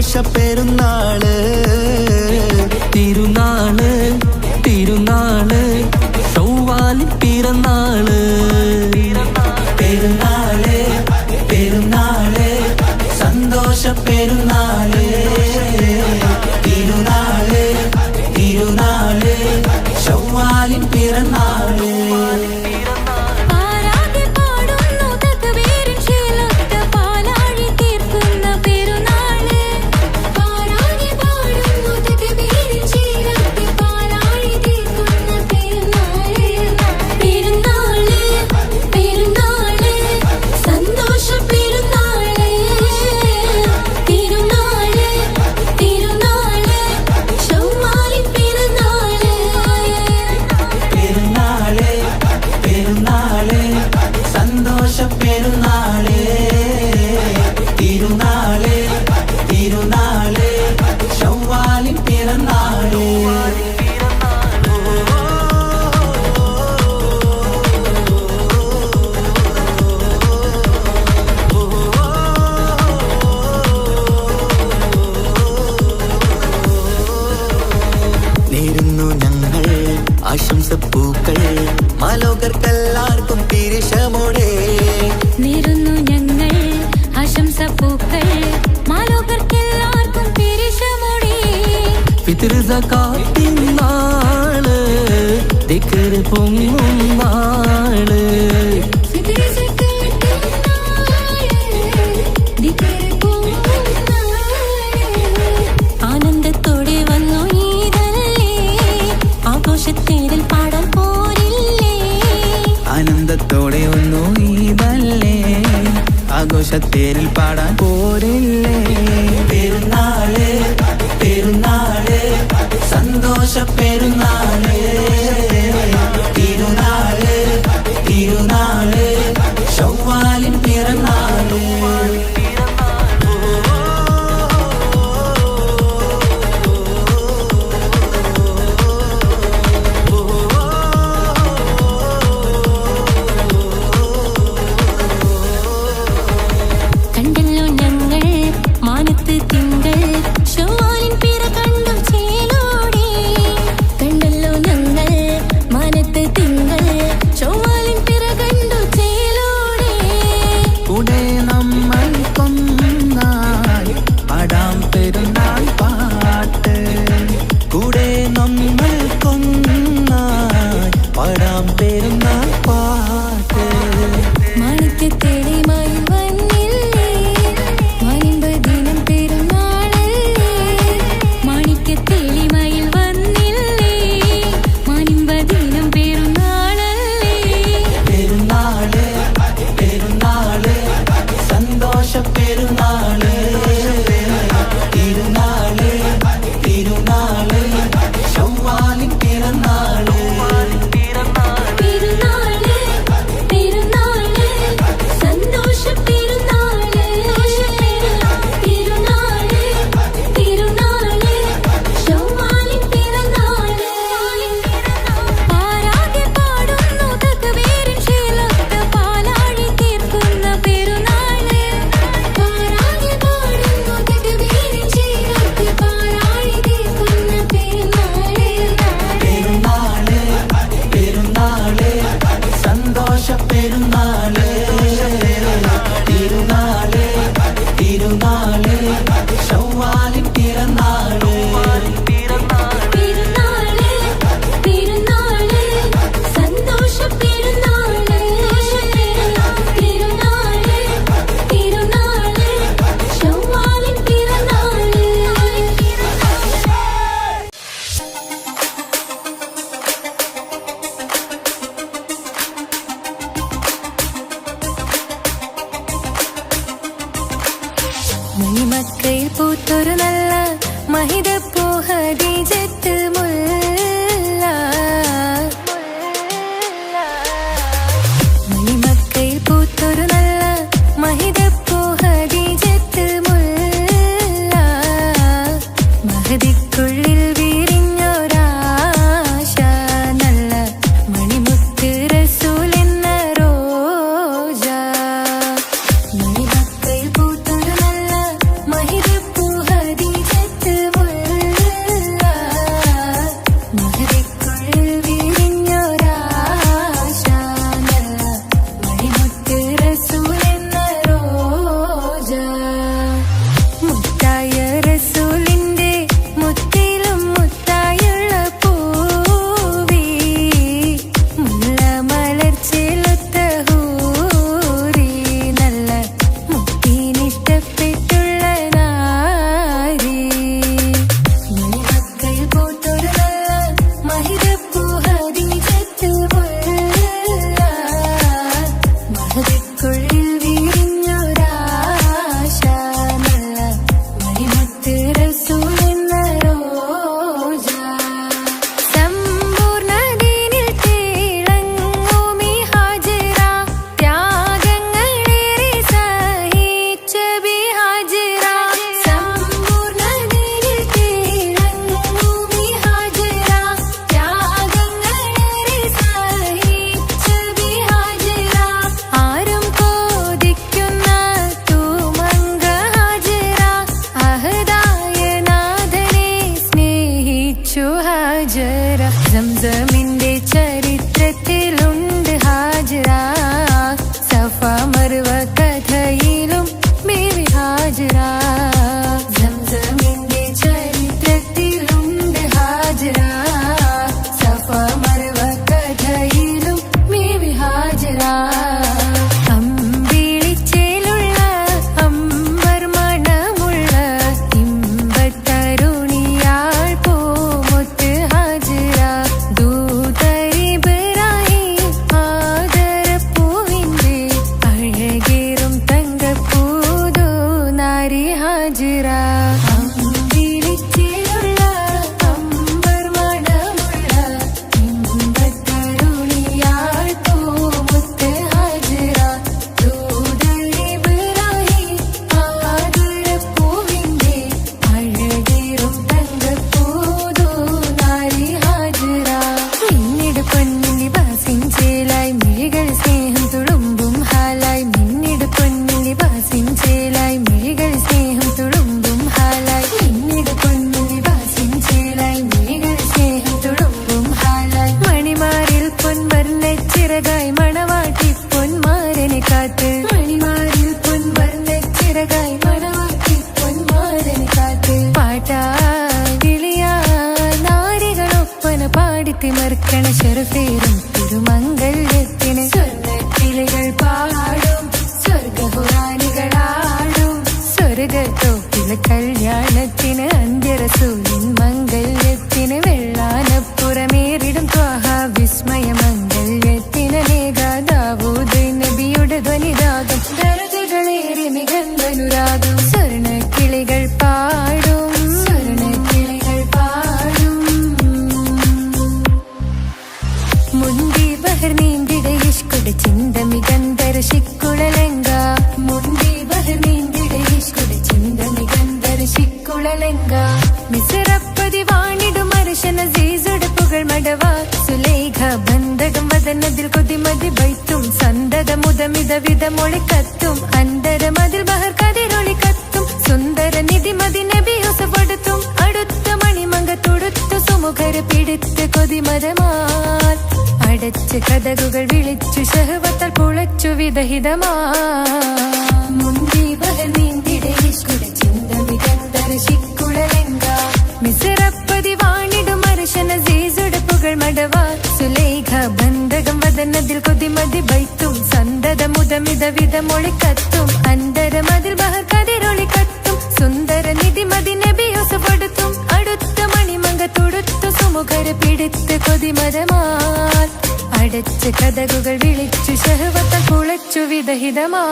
സന്തോഷ പെരുന്നാള് തിരുനാള് തിരുനാള് ചൊവ്വാലിൻ പിറന്നാള് പെരുന്നാള് പെരുന്നാള് സന്തോഷ പെരുന്നാള് തിരുനാള് തിരുനാള് ചൊവ്വാലിൻ പിറന്നാള് ആശംസപ്പൂക്കൾ മാലോകർക്കെല്ലാവർക്കും തിരുഷമോടെ നേരുന്നു ഞങ്ങൾ ആശംസപ്പൂക്കൾ മാലോകർക്കെല്ലാവർക്കും തിരുഷമോടെ ഫിത്ർ സകാത്തിൻ നാള് ദിക്ർ പൊങ്ങും നാള് ആനന്ദത്തോടെ വന്നു ഈദല്ലേ ആഘോഷത്തേരിൽ പാടാൻ പോരില്ലേ ആനന്ദത്തോടെ ഒന്നു ഈദല്ലേ ആഘോഷത്തേരിൽ പാടാൻ പോരില്ലേ പെരുന്നാള് പെരുന്നാള് സന്തോഷ പെരുന്നാള് തിരുനാള് തിരുനാള് ചൊവ്വാലിൻ പിറന്നാള് കണ്ടല്ലോ ഞങ്ങൾ മാനത്ത് തിങ്കൾ ചൊവ്വാലിൻ പിറ കണ്ടു ചേലോടെ കണ്ടല്ലോ ഞങ്ങൾ മാനത്ത് തിങ്കൾ ചൊവ്വാലിൻ പിറ കണ്ടു ചേലോടെ കൂടെ നമ്മൾ കൊന്നായി പാടാം പെരുന്നാൾ പാട്ട് കൂടെ നമ്മൾ കൊന്നായി പാടാം പെരുന്നാൾ പാട്ട് മാണിക്യത്തേടിയുമായി വന്നില്ലേ മാനിമ്പദിനം പെരുന്നാളല്ലേ മാണിക്യത്തേടിയുമായി വന്നില്ലേ മാനിമ്പദിനം പെരുന്നാളല്ലേ പെരുന്നാള് പെരുന്നാള് സന്തോഷ പെരുന്നാള് തിരുനാള് തിരുനാള് ചൊവ്വാലിൻ പിറന്നാള് പെരുന്നാള് പെരുന്നാള് സന്തോഷ പെരുന്നാള് തിരുനാള് തിരുനാള് ചൊവ്വാലിൻ പിറന്നാള് പാരാകെ പാടുന്നു തക്ബീരിൻ ശീലത്ത് പാലാഴി തീർക്കുന്ന പെരുന്നാള് പാരാകെ പാടുന്നു തക്ബീരിൻ ശീലത്ത് പാലാഴി തീർക്കുന്ന പെരുന്നാള് പെരുന്നാള് പെരുന്നാള് സന്തോഷ പെരുന്നാള് തിരുനാള് തിരുനാള് ചൊവ്വാലിൻ പിറന്നാള് പെരുന്നാള് പെരുന്നാള് സന്തോഷ പെരുന്നാള് തിരുനാള് തിരുനാള് ചൊവ്വാലിൻ പിറന്നാള് മണിമക്കയിൽ പൂത്തൊരു നല്ല മഹിതപ്പൂ ഹദീജത്ത് മുല്ല മണിമക്കയിൽ പൂത്തൊരു നല്ല മഹിതപ്പൂ ഹദീജത്ത് മുല്ല മഹദിക്കുള്ളിൽ വിരിഞ്ഞൊരാശ നല്ല മണിമുത്ത് റസൂൽ എന്ന റോജ മണിമക്കയിൽ പൂത്തൊരു നല്ല മഹിതപ്പൂ ഹദീജത്ത് ചേലായി മിഴികൾ സ്നേഹം തുളുമ്പും ഹാലായി മിന്നിട് പൊന്നിൽ ലിബാസിൻ ചേലായി മിഴികൾ സ്നേഹം തുളുമ്പും ഹാലായി മിന്നിട് പൊന്നിൽ ലിബാസിൻ ചേലായി മിഴികൾ സ്നേഹം തുളുമ്പും ഹാലായി മണിമാരിൽ പൊൻവർണ്ണ ചിറകായി മണവാട്ടി പൊന്മാരനെ കാത്ത് മണിമാരിൽ പൊൻവർണ്ണ ചിറകായി മണവാട്ടി പൊന്മാരനെ കാത്ത് പാട്ടായി വിളിയാ നാരികളൊപ്പന പാടിത്തിമർക്കണ ശരഫേറും തിരുമംഗല്യത്തിന് സ്വർണ്ണക്കിളികൾ പാടും സ്വർഗഹുറാനികളാടും സ്വർഗത്തോപ്പിലെ കല്യാണത്തിന് അന്ത്യറസൂലിൻ മംഗല്യത്തിന് വെള്ളാനപ്പുറമേറിടും ത്വാഹ വിസ്മയ മംഗല്യത്തിന് നേകാദാവൂദ് നബിയുടെ ധ്വനിരാഗം ദരജകളേറി മികന്ധനുരാഗം സ്വർണ്ണക്കിളികൾ പാടും സ്വർണ്ണക്കിളികൾ പാടും മുന്തി ബഹർ നീന്തിട ഇഷ്കുട ചിന്ത മികന്ധര ശിക്കുളലങ്ക മുന്തി ബഹർ നീന്തിട ഇഷ്കുട ചിന്ത മികന്ധര ശിക്കുളലങ്ക മിസറപ്പതി വാണിടും അർശന സീസുട പുകൾ മടവ സുലേഖ ബന്ധകം വദനതിൽ കൊതിമതി ബൈത്തും സന്തത മുതമിത വിധമൊളി കത്തും അന്തരമതിൽ ബഹർ കതിരൊളി കത്തും സുന്ദര നിധിമതി നബി ഹുസപ്പെടുത്തും അടുത്ത മണിമങ്ക തൊടുത്തു സുമുഖര പിടിത്ത് കൊതിമരമാൽ അടച്ച് കഥകുകൾ വിളിച്ചു ശഹവത്താൽ പുളച്ചു വിദഹിതമാ മുന്തി ബഹർ നീന്തിട ഇഷ്കുട ചിന്ത മികന്ധര ശിക്കുളലങ്ക മിസറപ്പതി വാണിടും അർശന സീസുട പുകൾ മടവ സുലേഖ ബന്ധകം വദനതിൽ കൊതിമതി ബൈത്തും സന്തത മുതമിത വിധമൊളി കത്തും അന്തരമതിൽ ബഹർ കതിരൊളി കത്തും സുന്ദര നിധിമതി നബി ഹുസപ്പെടുത്തും അടുത്ത മണിമങ്ക തൊടുത്തു സുമുഖര പിടിത്ത് കൊതിമരമാൽ അടച്ച് കഥകുകൾ വിളിച്ചു ശഹവത്താൽ കുളച്ചു വിദഹിതമാ